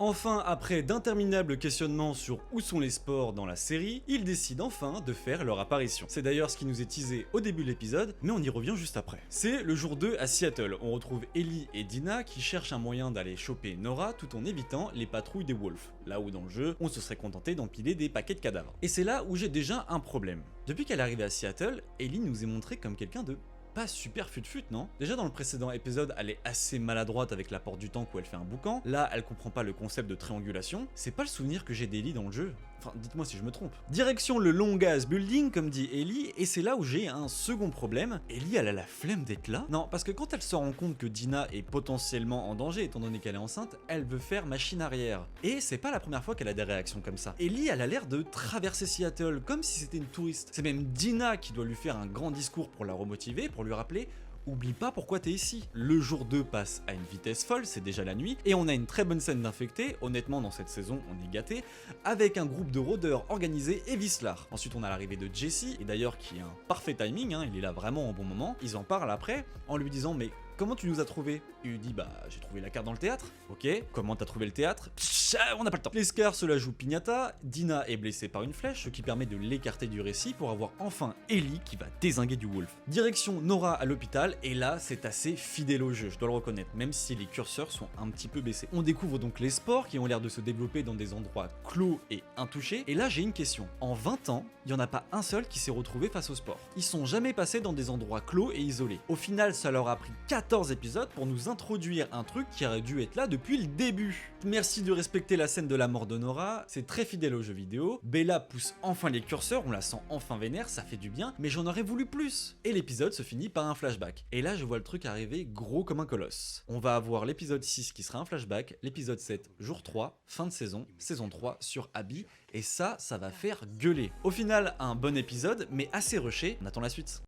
Enfin, après d'interminables questionnements sur où sont les sports dans la série, ils décident enfin de faire leur apparition. C'est d'ailleurs ce qui nous est teasé au début de l'épisode, mais on y revient juste après. C'est le jour 2 à Seattle, on retrouve Ellie et Dina qui cherchent un moyen d'aller choper Nora tout en évitant les patrouilles des Wolves, là où dans le jeu, on se serait contenté d'empiler des paquets de cadavres. Et c'est là où j'ai déjà un problème. Depuis qu'elle est arrivée à Seattle, Ellie nous est montrée comme quelqu'un de pas super fut-fut, non? Déjà dans le précédent épisode, elle est assez maladroite avec la porte du tank où elle fait un boucan. Là, elle comprend pas le concept de triangulation. C'est pas le souvenir que j'ai d'Ellie dans le jeu. Enfin, dites-moi si je me trompe. Direction le long gas building, comme dit Ellie, et c'est là où j'ai un second problème. Ellie, elle a la flemme d'être là? Non, parce que quand elle se rend compte que Dina est potentiellement en danger, étant donné qu'elle est enceinte, elle veut faire machine arrière. Et c'est pas la première fois qu'elle a des réactions comme ça. Ellie, elle a l'air de traverser Seattle, comme si c'était une touriste. C'est même Dina qui doit lui faire un grand discours pour la remotiver, pour lui rappeler: oublie pas pourquoi t'es ici. Le jour 2 passe à une vitesse folle, c'est déjà la nuit, et on a une très bonne scène d'infectés, honnêtement dans cette saison on est gâté, avec un groupe de rôdeurs organisés et vicelard. Ensuite on a l'arrivée de Jesse, et d'ailleurs qui est un parfait timing, il est là vraiment au bon moment, ils en parlent après, en lui disant: mais comment tu nous as trouvé? Il lui dit: bah j'ai trouvé la carte dans le théâtre. Ok, comment t'as trouvé le théâtre? On n'a pas le temps. L'escar se la joue pignata, Dina est blessée par une flèche, ce qui permet de l'écarter du récit pour avoir enfin Ellie qui va dézinguer du Wolf. Direction Nora à l'hôpital, et là c'est assez fidèle au jeu, je dois le reconnaître, même si les curseurs sont un petit peu baissés. On découvre donc les sports qui ont l'air de se développer dans des endroits clos et intouchés, et là j'ai une question. En 20 ans, il n'y en a pas un seul qui s'est retrouvé face au sport. Ils sont jamais passés dans des endroits clos et isolés. Au final, ça leur a pris 14 épisodes pour nous introduire un truc qui aurait dû être là depuis le début. Merci de respecter la scène de la mort de Nora, c'est très fidèle au jeu vidéo. Bella pousse enfin les curseurs, on la sent enfin vénère, ça fait du bien, mais j'en aurais voulu plus. Et l'épisode se finit par un flashback. Et là je vois le truc arriver gros comme un colosse. On va avoir l'épisode 6 qui sera un flashback, l'épisode 7 jour 3, fin de saison 3 sur Abby, et ça va faire gueuler. Au final, un bon épisode, mais assez rushé, on attend la suite.